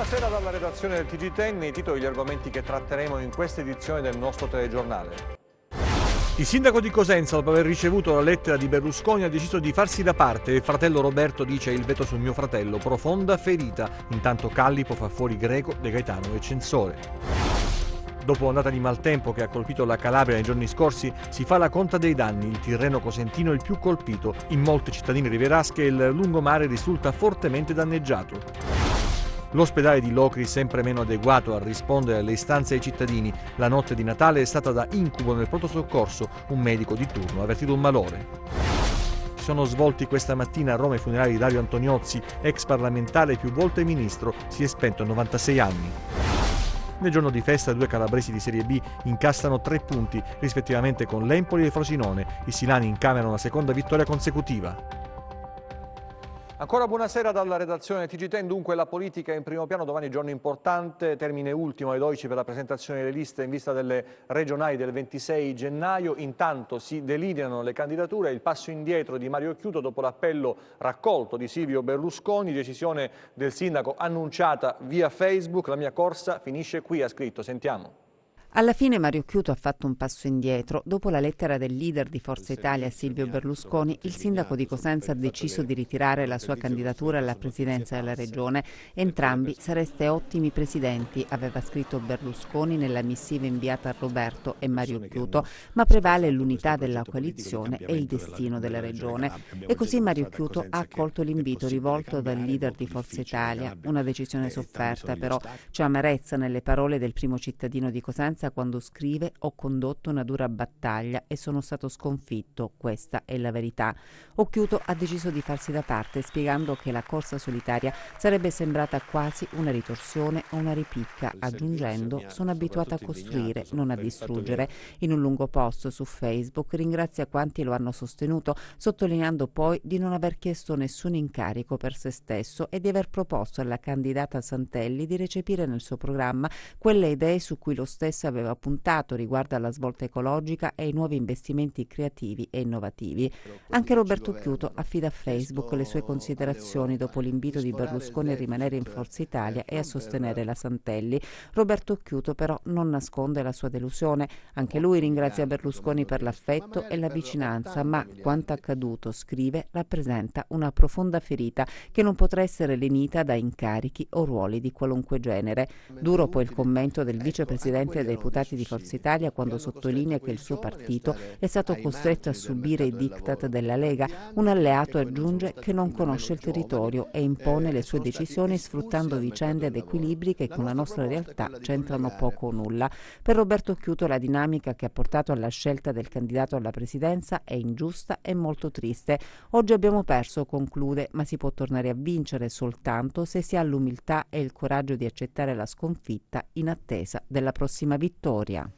Buonasera dalla redazione del TG10, i titoli e gli argomenti che tratteremo in questa edizione del nostro telegiornale. Il sindaco di Cosenza, dopo aver ricevuto la lettera di Berlusconi, ha deciso di farsi da parte. Il fratello Roberto dice: il veto sul mio fratello, profonda ferita. Intanto Callipo fa fuori Greco, De Gaetano e Censore. Dopo l'ondata di maltempo che ha colpito la Calabria nei giorni scorsi, si fa la conta dei danni. Il Tirreno cosentino è il più colpito. In molte cittadine rivierasche il lungomare risulta fortemente danneggiato. L'ospedale di Locri sempre meno adeguato a rispondere alle istanze dei cittadini. La notte di Natale è stata da incubo nel pronto soccorso. Un medico di turno ha avvertito un malore. Si sono svolti questa mattina a Roma i funerali di Dario Antoniozzi, ex parlamentare e più volte ministro. Si è spento a 96 anni. Nel giorno di festa, due calabresi di Serie B incassano 3 punti, rispettivamente con l'Empoli e Frosinone. I silani incamerano la seconda vittoria consecutiva. Ancora buonasera dalla redazione TG10, dunque la politica in primo piano, domani è giorno importante, termine ultimo alle 12 per la presentazione delle liste in vista delle regionali del 26 gennaio, intanto si delineano le candidature, il passo indietro di Mario Occhiuto dopo l'appello raccolto di Silvio Berlusconi, decisione del sindaco annunciata via Facebook, la mia corsa finisce qui, ha scritto, sentiamo. Alla fine Mario Occhiuto ha fatto un passo indietro. Dopo la lettera del leader di Forza Italia, Silvio Berlusconi, il sindaco di Cosenza ha deciso di ritirare la sua candidatura alla presidenza della regione. Entrambi sareste ottimi presidenti, aveva scritto Berlusconi nella missiva inviata a Roberto e Mario Occhiuto, ma prevale l'unità della coalizione e il destino della regione. E così Mario Occhiuto ha accolto l'invito rivolto dal leader di Forza Italia. Una decisione sofferta, però c'è amarezza nelle parole del primo cittadino di Cosenza quando scrive: ho condotto una dura battaglia e sono stato sconfitto, questa è la verità. Occhiuto ha deciso di farsi da parte, spiegando che la corsa solitaria sarebbe sembrata quasi una ritorsione o una ripicca, aggiungendo: sono abituata a costruire, non a distruggere. In un lungo post su Facebook ringrazia quanti lo hanno sostenuto, sottolineando poi di non aver chiesto nessun incarico per se stesso e di aver proposto alla candidata Santelli di recepire nel suo programma quelle idee su cui lo stesso aveva puntato riguardo alla svolta ecologica e ai nuovi investimenti creativi e innovativi. Anche Roberto Occhiuto affida a Facebook le sue considerazioni dopo l'invito di Berlusconi a rimanere in Forza Italia e a sostenere la Santelli. Roberto Occhiuto però non nasconde la sua delusione. Anche lui ringrazia Berlusconi per l'affetto e la vicinanza, ma quanto accaduto, scrive, rappresenta una profonda ferita che non potrà essere lenita da incarichi o ruoli di qualunque genere. Duro poi il commento del vicepresidente dei deputati di Forza Italia quando sottolinea che il suo partito è stato costretto a subire i diktat della Lega. Un alleato, aggiunge, che non conosce il territorio e impone le sue decisioni sfruttando vicende ed equilibri che con la nostra realtà c'entrano poco o nulla. Per Roberto Occhiuto la dinamica che ha portato alla scelta del candidato alla presidenza è ingiusta e molto triste. Oggi abbiamo perso, conclude, ma si può tornare a vincere soltanto se si ha l'umiltà e il coraggio di accettare la sconfitta in attesa della prossima vittoria.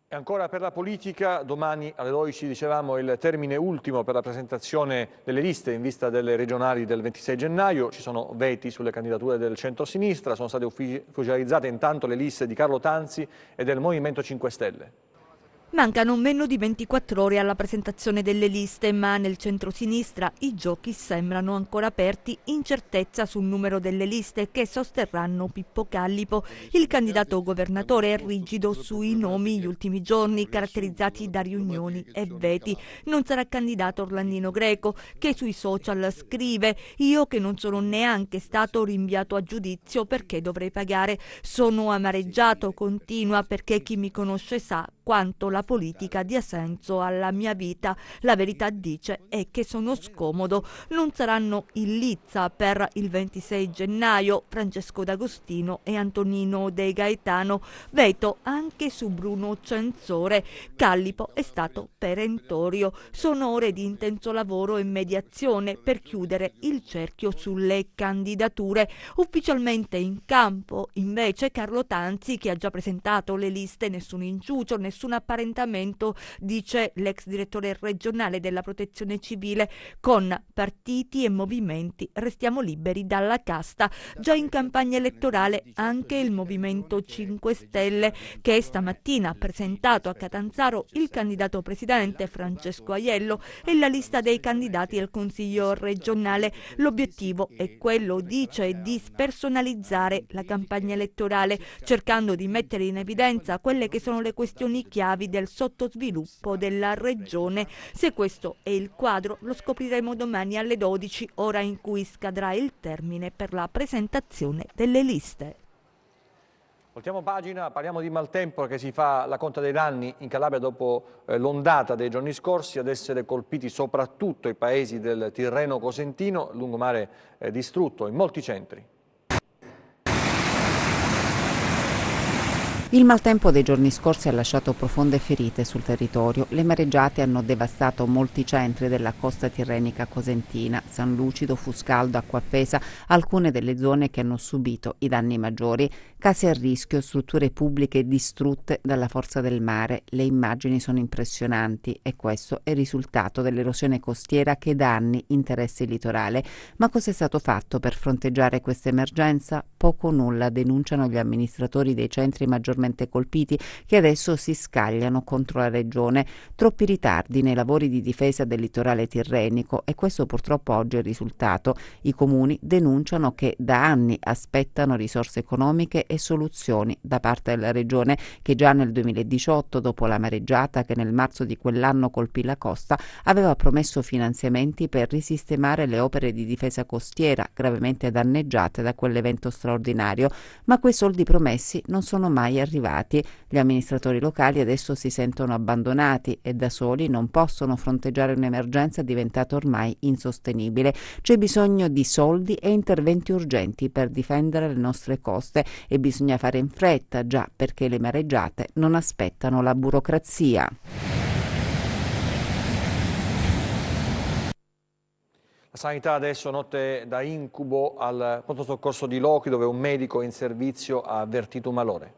E ancora per la politica, domani alle 12 dicevamo il termine ultimo per la presentazione delle liste in vista delle regionali del 26 gennaio, ci sono veti sulle candidature del centro-sinistra, sono state ufficializzate intanto le liste di Carlo Tanzi e del Movimento 5 Stelle. Mancano meno di 24 ore alla presentazione delle liste, ma nel centro-sinistra i giochi sembrano ancora aperti, incertezza sul numero delle liste che sosterranno Pippo Callipo. Il candidato governatore è rigido sui nomi gli ultimi giorni, caratterizzati da riunioni e veti. Non sarà candidato Orlandino Greco, che sui social scrive: io che non sono neanche stato rinviato a giudizio perché dovrei pagare. Sono amareggiato, continua, perché chi mi conosce sa quanto la politica dia senso alla mia vita. La verità, dice, è che sono scomodo. Non saranno in lizza per il 26 gennaio Francesco D'Agostino e Antonino De Gaetano. Veto anche su Bruno Censore. Callipo è stato perentorio. Sono ore di intenso lavoro e mediazione per chiudere il cerchio sulle candidature. Ufficialmente in campo invece Carlo Tanzi, che ha già presentato le liste, nessun inciucio, nessun nessun apparentamento, dice l'ex direttore regionale della Protezione Civile, con partiti e movimenti restiamo liberi dalla casta. Già in campagna elettorale anche il Movimento 5 Stelle, che stamattina ha presentato a Catanzaro il candidato presidente Francesco Aiello e la lista dei candidati al Consiglio regionale. L'obiettivo è quello, dice, di spersonalizzare la campagna elettorale, cercando di mettere in evidenza quelle che sono le questioni chiavi del sottosviluppo della regione. Se questo è il quadro lo scopriremo domani alle 12, ora in cui scadrà il termine per la presentazione delle liste. Voltiamo pagina, parliamo di maltempo che si fa la conta dei danni in Calabria dopo l'ondata dei giorni scorsi, ad essere colpiti soprattutto i paesi del Tirreno Cosentino, lungomare distrutto in molti centri. Il maltempo dei giorni scorsi ha lasciato profonde ferite sul territorio. Le mareggiate hanno devastato molti centri della costa tirrenica cosentina, San Lucido, Fuscaldo, Acquapesa, alcune delle zone che hanno subito i danni maggiori. Case a rischio, strutture pubbliche distrutte dalla forza del mare. Le immagini sono impressionanti e questo è il risultato dell'erosione costiera che da anni interessa il litorale. Ma cosa è stato fatto per fronteggiare questa emergenza? Poco o nulla, denunciano gli amministratori dei centri maggiormente colpiti, che adesso si scagliano contro la regione. Troppi ritardi nei lavori di difesa del litorale tirrenico e questo purtroppo oggi è il risultato. I comuni denunciano che da anni aspettano risorse economiche e soluzioni da parte della regione, che già nel 2018, dopo la mareggiata che nel marzo di quell'anno colpì la costa, aveva promesso finanziamenti per risistemare le opere di difesa costiera gravemente danneggiate da quell'evento straordinario, ma quei soldi promessi non sono mai arrivati. Gli amministratori locali adesso si sentono abbandonati e da soli non possono fronteggiare un'emergenza diventata ormai insostenibile. C'è bisogno di soldi e interventi urgenti per difendere le nostre coste e bisogna fare in fretta, già perché le mareggiate non aspettano la burocrazia. La sanità adesso, notte da incubo al pronto soccorso di Locri, dove un medico in servizio ha avvertito un malore.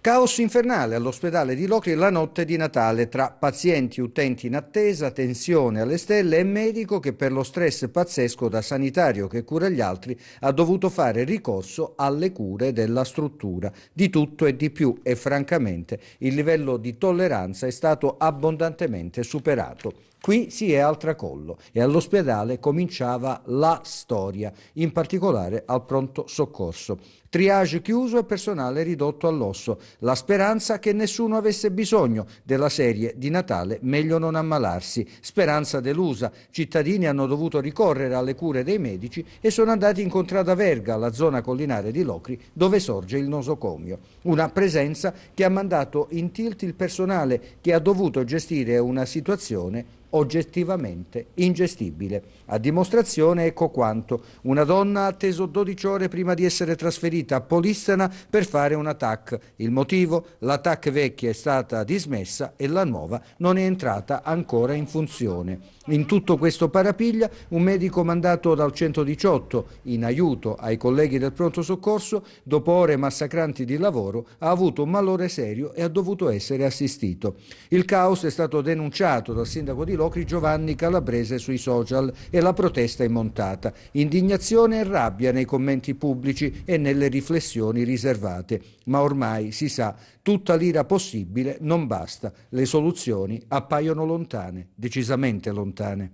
Caos infernale all'ospedale di Locri la notte di Natale tra pazienti, utenti in attesa, tensione alle stelle e medico che per lo stress pazzesco da sanitario che cura gli altri ha dovuto fare ricorso alle cure della struttura. Di tutto e di più e francamente il livello di tolleranza è stato abbondantemente superato. Qui si è al tracollo e all'ospedale cominciava la storia, in particolare al pronto soccorso. Triage chiuso e personale ridotto all'osso. La speranza che nessuno avesse bisogno della serie di Natale meglio non ammalarsi. Speranza delusa. Cittadini hanno dovuto ricorrere alle cure dei medici e sono andati in Contrada Verga, la zona collinare di Locri, dove sorge il nosocomio. Una presenza che ha mandato in tilt il personale che ha dovuto gestire una situazione oggettivamente ingestibile. A dimostrazione ecco quanto: una donna ha atteso 12 ore prima di essere trasferita a Polistena per fare una TAC. Il motivo? La TAC vecchia è stata dismessa e la nuova non è entrata ancora in funzione. In tutto questo parapiglia, un medico mandato dal 118 in aiuto ai colleghi del pronto soccorso, dopo ore massacranti di lavoro, ha avuto un malore serio e ha dovuto essere assistito. Il caos è stato denunciato dal sindaco di Locri Giovanni Calabrese sui social e la protesta è montata. Indignazione e rabbia nei commenti pubblici e nelle riflessioni riservate. Ma ormai si sa, tutta l'ira possibile non basta. Le soluzioni appaiono lontane, decisamente lontane.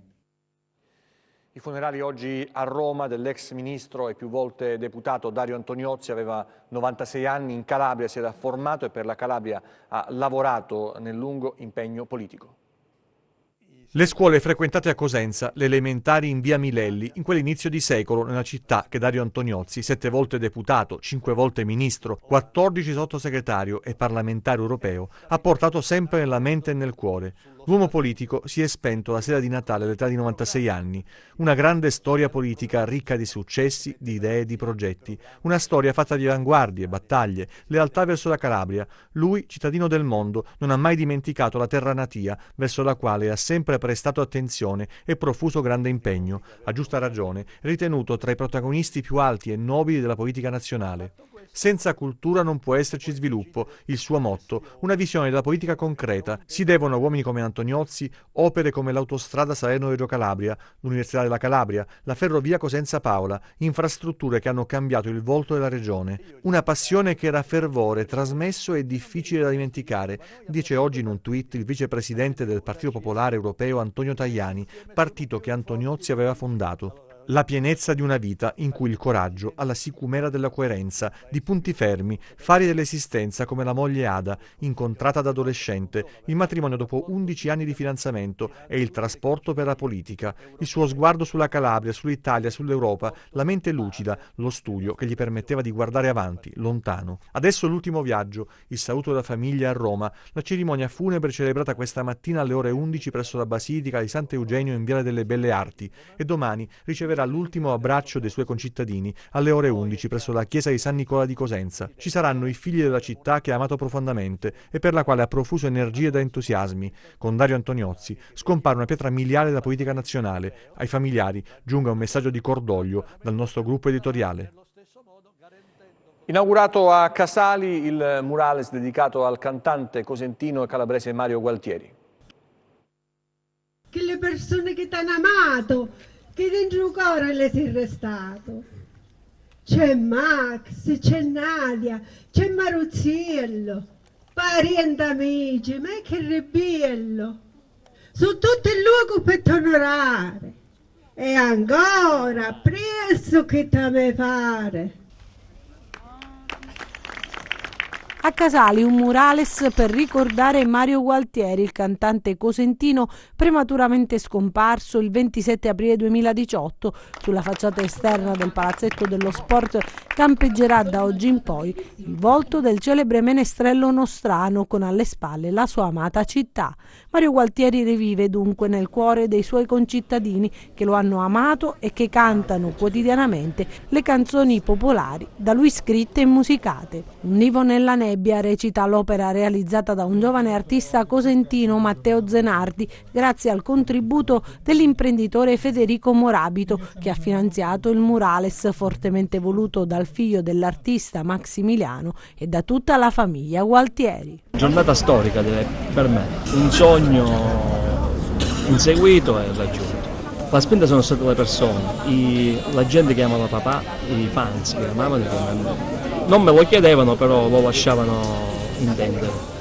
I funerali oggi a Roma dell'ex ministro e più volte deputato Dario Antoniozzi. Aveva 96 anni, in Calabria si era formato e per la Calabria ha lavorato nel lungo impegno politico. Le scuole frequentate a Cosenza, le elementari in via Milelli, in quell'inizio di secolo nella città che Dario Antoniozzi, 7 volte deputato, 5 volte ministro, 14 sottosegretario e parlamentare europeo, ha portato sempre nella mente e nel cuore. L'uomo politico si è spento la sera di Natale all'età di 96 anni. Una grande storia politica ricca di successi, di idee e di progetti. Una storia fatta di avanguardie, battaglie, lealtà verso la Calabria. Lui, cittadino del mondo, non ha mai dimenticato la terra natia, verso la quale ha sempre prestato attenzione e profuso grande impegno. A giusta ragione, ritenuto tra i protagonisti più alti e nobili della politica nazionale. Senza cultura non può esserci sviluppo, il suo motto, una visione della politica concreta. Si devono a uomini come Antoniozzi opere come l'autostrada Salerno-Reggio Calabria, l'Università della Calabria, la ferrovia Cosenza Paola, infrastrutture che hanno cambiato il volto della regione. Una passione che era fervore, trasmesso e difficile da dimenticare, dice oggi in un tweet il vicepresidente del Partito Popolare Europeo Antonio Tajani, partito che Antoniozzi aveva fondato. La pienezza di una vita in cui il coraggio ha la sicumera della coerenza, di punti fermi, fari dell'esistenza come la moglie Ada, incontrata da adolescente, il matrimonio dopo 11 anni di fidanzamento e il trasporto per la politica, il suo sguardo sulla Calabria, sull'Italia, sull'Europa, la mente lucida, lo studio che gli permetteva di guardare avanti, lontano. Adesso l'ultimo viaggio, il saluto della famiglia a Roma, la cerimonia funebre celebrata questa mattina alle ore 11 presso la Basilica di Sant'Eugenio in Viale delle Belle Arti e domani riceverà l'ultimo abbraccio dei suoi concittadini alle ore 11 presso la chiesa di San Nicola di Cosenza. Ci saranno i figli della città che ha amato profondamente e per la quale ha profuso energie ed entusiasmi. Con Dario Antoniozzi scompare una pietra miliare della politica nazionale. Ai familiari giunga un messaggio di cordoglio dal nostro gruppo editoriale. Inaugurato a Casali il murales dedicato al cantante cosentino e calabrese Mario Gualtieri. Che le persone che ti hanno amato, che dentro il cuore le sei restato. C'è Max, c'è Nadia, c'è Maruzziello, parenti amici, ma che bello! Su tutto il luogo per ti onorare. E ancora, presto che ti mi fare. A Casali un murales per ricordare Mario Gualtieri, il cantante cosentino prematuramente scomparso il 27 aprile 2018. Sulla facciata esterna del Palazzetto dello Sport campeggerà da oggi in poi il volto del celebre menestrello nostrano con alle spalle la sua amata città. Mario Gualtieri rivive dunque nel cuore dei suoi concittadini che lo hanno amato e che cantano quotidianamente le canzoni popolari da lui scritte e musicate. Un nivo nella nebbia recita l'opera realizzata da un giovane artista cosentino, Matteo Zenardi, grazie al contributo dell'imprenditore Federico Morabito, che ha finanziato il murales fortemente voluto dal figlio dell'artista Maximiliano e da tutta la famiglia Gualtieri. Giornata storica per me, un sogno inseguito e raggiunto. La spinta sono state le persone, la gente che amava papà, i fans che amavano, non me lo chiedevano però lo lasciavano intendere.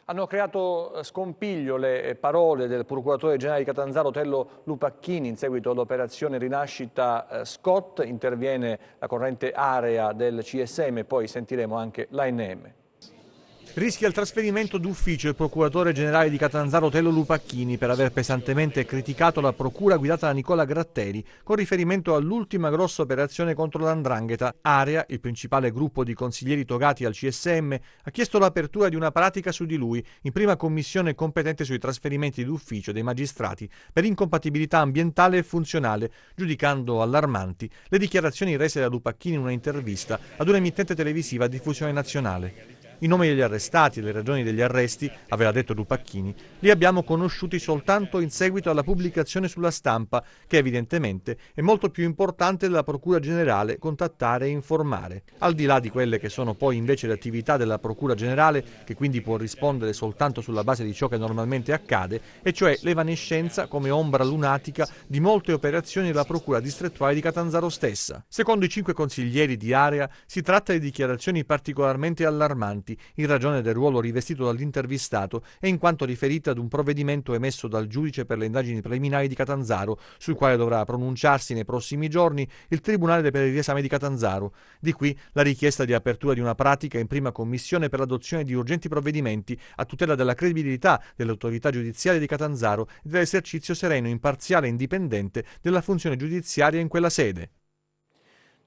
Hanno creato scompiglio le parole del procuratore generale di Catanzaro Tello Lupacchini in seguito all'operazione Rinascita Scott. Interviene la corrente area del CSM e poi sentiremo anche l'ANM. Rischia il trasferimento d'ufficio il procuratore generale di Catanzaro Tello Lupacchini per aver pesantemente criticato la procura guidata da Nicola Gratteri con riferimento all'ultima grossa operazione contro l''ndrangheta. Area, il principale gruppo di consiglieri togati al CSM, ha chiesto l'apertura di una pratica su di lui in prima commissione competente sui trasferimenti d'ufficio dei magistrati per incompatibilità ambientale e funzionale, giudicando allarmanti le dichiarazioni rese da Lupacchini in una intervista ad un'emittente televisiva a diffusione nazionale. I nomi degli arrestati e le ragioni degli arresti, aveva detto Lupacchini, li abbiamo conosciuti soltanto in seguito alla pubblicazione sulla stampa, che evidentemente è molto più importante della Procura Generale contattare e informare. Al di là di quelle che sono poi invece le attività della Procura Generale, che quindi può rispondere soltanto sulla base di ciò che normalmente accade, e cioè l'evanescenza come ombra lunatica di molte operazioni della Procura distrettuale di Catanzaro stessa. Secondo i 5 consiglieri di area si tratta di dichiarazioni particolarmente allarmanti in ragione del ruolo rivestito dall'intervistato e in quanto riferita ad un provvedimento emesso dal giudice per le indagini preliminari di Catanzaro, sul quale dovrà pronunciarsi nei prossimi giorni il Tribunale per il riesame di Catanzaro. Di qui la richiesta di apertura di una pratica in prima commissione per l'adozione di urgenti provvedimenti a tutela della credibilità dell'autorità giudiziaria di Catanzaro e dell'esercizio sereno, imparziale e indipendente della funzione giudiziaria in quella sede.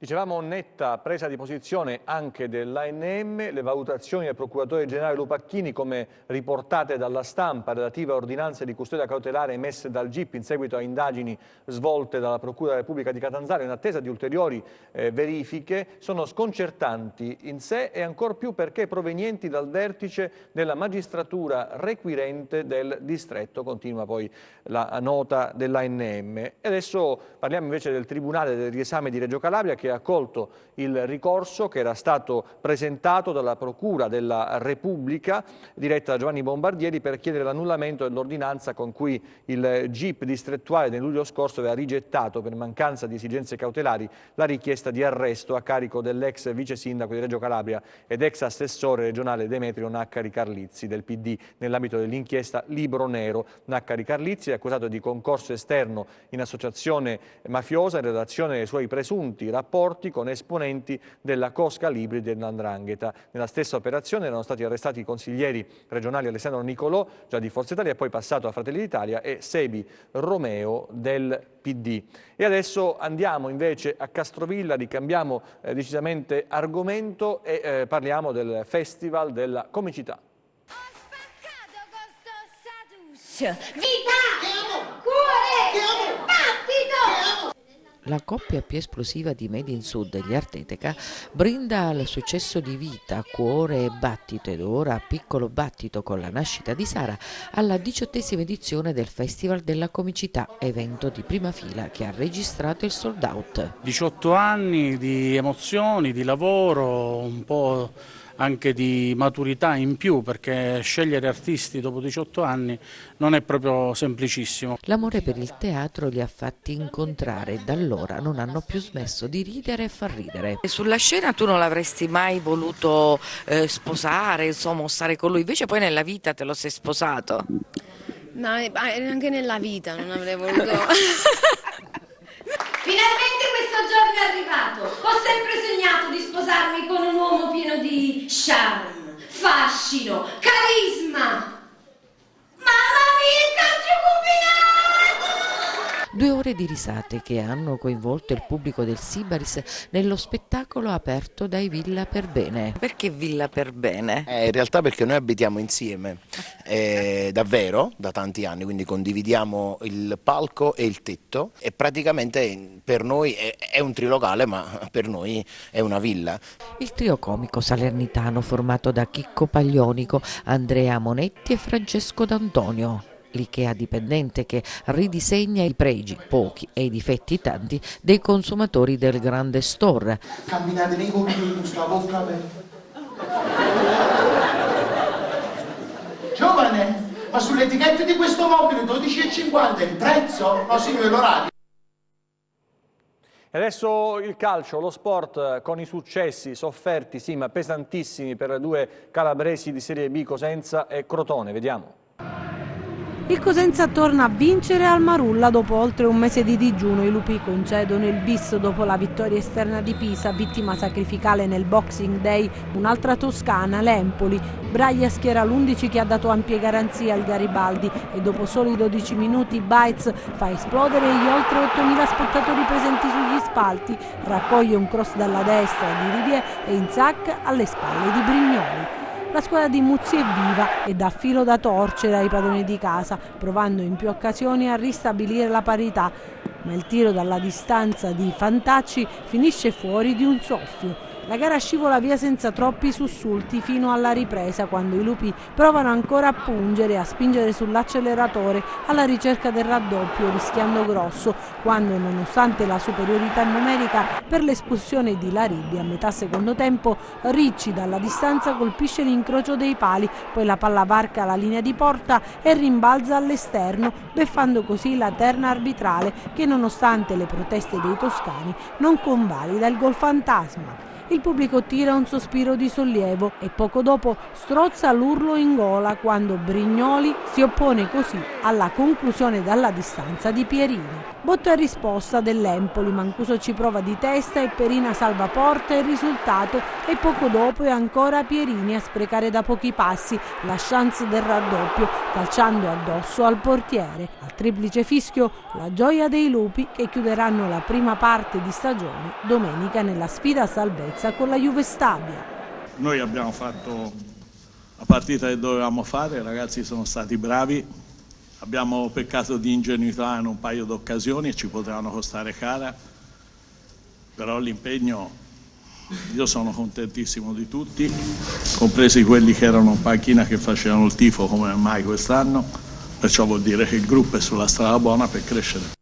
Dicevamo netta presa di posizione anche dell'ANM, le valutazioni del procuratore generale Lupacchini, come riportate dalla stampa, relative a ordinanze di custodia cautelare emesse dal GIP in seguito a indagini svolte dalla Procura della Repubblica di Catanzaro in attesa di ulteriori verifiche, sono sconcertanti in sé e ancor più perché provenienti dal vertice della magistratura requirente del distretto, continua poi la nota dell'ANM. E adesso parliamo invece del Tribunale del riesame di Reggio Calabria, che ha accolto il ricorso che era stato presentato dalla Procura della Repubblica diretta da Giovanni Bombardieri per chiedere l'annullamento dell'ordinanza con cui il GIP distrettuale nel luglio scorso aveva rigettato per mancanza di esigenze cautelari la richiesta di arresto a carico dell'ex vice sindaco di Reggio Calabria ed ex assessore regionale Demetrio Naccari Carlizzi del PD nell'ambito dell'inchiesta Libro Nero. Naccari Carlizzi è accusato di concorso esterno in associazione mafiosa in relazione ai suoi presunti rapporti con esponenti della Cosca Libri dell''Ndrangheta. Nella stessa operazione erano stati arrestati i consiglieri regionali Alessandro Nicolò, già di Forza Italia, e poi passato a Fratelli d'Italia, e Sebi Romeo del PD. E adesso andiamo invece a Castrovilla, ricambiamo decisamente argomento e parliamo del Festival della Comicità. Vita! Cuore! Battito! La coppia più esplosiva di Made in Sud, gli Arteteca, brinda al successo di Vita, Cuore e Battito, ed ora Piccolo Battito con la nascita di Sara, alla 18ª edizione del Festival della Comicità, evento di prima fila che ha registrato il sold out. 18 anni di emozioni, di lavoro, un po' anche di maturità in più, perché scegliere artisti dopo 18 anni non è proprio semplicissimo. L'amore per il teatro li ha fatti incontrare e da allora non hanno più smesso di ridere e far ridere. E sulla scena tu non l'avresti mai voluto sposare, insomma, stare con lui, invece poi nella vita te lo sei sposato? No, anche nella vita non avrei voluto. Finalmente questo giorno è arrivato. Ho sempre sognato di sposarmi con un uomo pieno di charme, fascino, carisma. Mamma mia, il calcio combinato! 2 ore di risate che hanno coinvolto il pubblico del Sibaris nello spettacolo aperto dai Villa Perbene. Perché Villa Perbene? In realtà perché noi abitiamo insieme, davvero, da tanti anni, quindi condividiamo il palco e il tetto e praticamente per noi è un trilocale, ma per noi è una villa. Il trio comico salernitano formato da Chicco Paglionico, Andrea Monetti e Francesco D'Antonio. L'IKEA dipendente che ridisegna i pregi, pochi, e i difetti tanti dei consumatori del grande store. Camminate nei corridoi con sta bocca aperta. Giovane, ma sull'etichetta di questo mobile 12,50 il prezzo? No signore, l'orario. E adesso il calcio, lo sport, con i successi sofferti, sì, ma pesantissimi per le 2 calabresi di Serie B, Cosenza e Crotone. Vediamo. Il Cosenza torna a vincere al Marulla dopo oltre un mese di digiuno. I lupi concedono il bis dopo la vittoria esterna di Pisa, vittima sacrificale nel Boxing Day, un'altra toscana, l'Empoli. Braglia schiera l'11 che ha dato ampie garanzie al Garibaldi e dopo soli 12 minuti Baez fa esplodere gli oltre 8.000 spettatori presenti sugli spalti, raccoglie un cross dalla destra di Rivier e Inzac alle spalle di Brignoli. La squadra di Muzzi è viva e dà filo da torcere ai padroni di casa, provando in più occasioni a ristabilire la parità, ma il tiro dalla distanza di Fantacci finisce fuori di un soffio. La gara scivola via senza troppi sussulti fino alla ripresa, quando i lupi provano ancora a pungere e a spingere sull'acceleratore alla ricerca del raddoppio, rischiando grosso, quando nonostante la superiorità numerica per l'espulsione di Laribbi a metà secondo tempo, Ricci dalla distanza colpisce l'incrocio dei pali, poi la palla varca la linea di porta e rimbalza all'esterno, beffando così la terna arbitrale che nonostante le proteste dei toscani non convalida il gol fantasma. il pubblico tira un sospiro di sollievo e poco dopo strozza l'urlo in gola quando Brignoli si oppone così alla conclusione dalla distanza di Pierini. Botta e risposta dell'Empoli, Mancuso ci prova di testa e Perina salva porta e il risultato e poco dopo è ancora Pierini a sprecare da pochi passi la chance del raddoppio, calciando addosso al portiere. Al triplice fischio la gioia dei lupi che chiuderanno la prima parte di stagione domenica nella sfida a salvezza con la Juve Stabia. Noi abbiamo fatto la partita che dovevamo fare, i ragazzi sono stati bravi. Abbiamo peccato di ingenuità in un paio di occasioni e ci potevano costare cara, però l'impegno, io sono contentissimo di tutti, compresi quelli che erano in panchina che facevano il tifo come mai quest'anno, perciò vuol dire che il gruppo è sulla strada buona per crescere.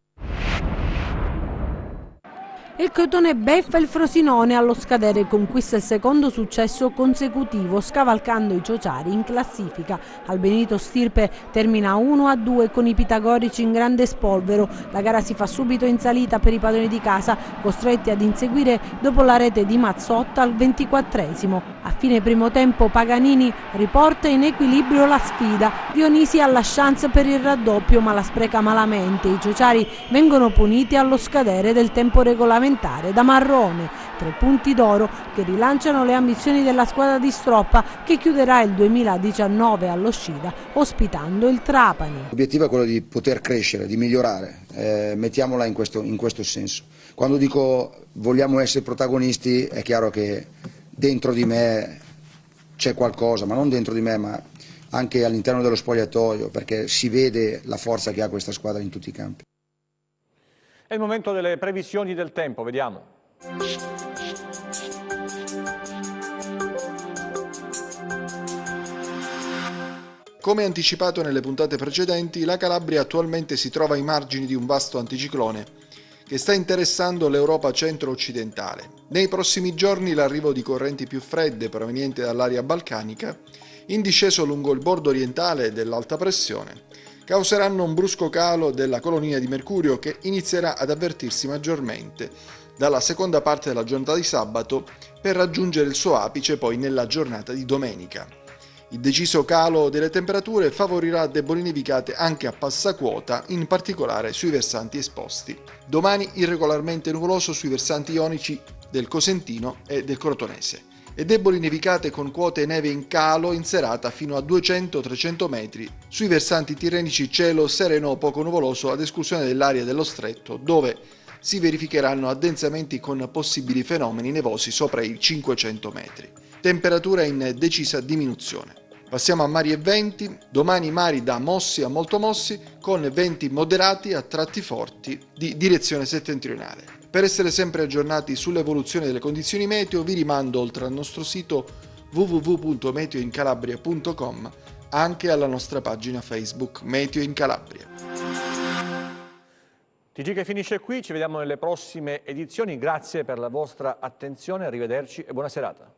Il Crotone beffa il Frosinone, allo scadere conquista il secondo successo consecutivo, scavalcando i ciociari in classifica. Al Benito Stirpe termina 1-2 con i pitagorici in grande spolvero. La gara si fa subito in salita per i padroni di casa, costretti ad inseguire dopo la rete di Mazzotta al 24esimo. A fine primo tempo Paganini riporta in equilibrio la sfida. Dionisi ha la chance per il raddoppio ma la spreca malamente. I ciociari vengono puniti allo scadere del tempo regolamentare da Marrone. 3 punti d'oro che rilanciano le ambizioni della squadra di Stroppa che chiuderà il 2019 allo Scida ospitando il Trapani. L'obiettivo è quello di poter crescere, di migliorare, mettiamola in questo senso. Quando dico vogliamo essere protagonisti è chiaro che dentro di me c'è qualcosa, ma non dentro di me ma anche all'interno dello spogliatoio, perché si vede la forza che ha questa squadra in tutti i campi. È il momento delle previsioni del tempo, vediamo. Come anticipato nelle puntate precedenti, la Calabria attualmente si trova ai margini di un vasto anticiclone che sta interessando l'Europa centro-occidentale. Nei prossimi giorni l'arrivo di correnti più fredde provenienti dall'area balcanica, in disceso lungo il bordo orientale dell'alta pressione, causeranno un brusco calo della colonia di mercurio che inizierà ad avvertirsi maggiormente dalla seconda parte della giornata di sabato per raggiungere il suo apice poi nella giornata di domenica. Il deciso calo delle temperature favorirà deboli nevicate anche a passaquota, in particolare sui versanti esposti. Domani irregolarmente nuvoloso sui versanti ionici del Cosentino e del Crotonese e deboli nevicate con quote neve in calo in serata fino a 200-300 metri sui versanti tirrenici, cielo sereno o poco nuvoloso ad esclusione dell'area dello stretto, dove si verificheranno addensamenti con possibili fenomeni nevosi sopra i 500 metri. Temperatura in decisa diminuzione. Passiamo a mari e venti. Domani mari da mossi a molto mossi, con venti moderati a tratti forti di direzione settentrionale. Per essere sempre aggiornati sull'evoluzione delle condizioni meteo vi rimando oltre al nostro sito www.meteoincalabria.com anche alla nostra pagina Facebook Meteo in Calabria. TG che finisce qui, ci vediamo nelle prossime edizioni, grazie per la vostra attenzione, arrivederci e buona serata.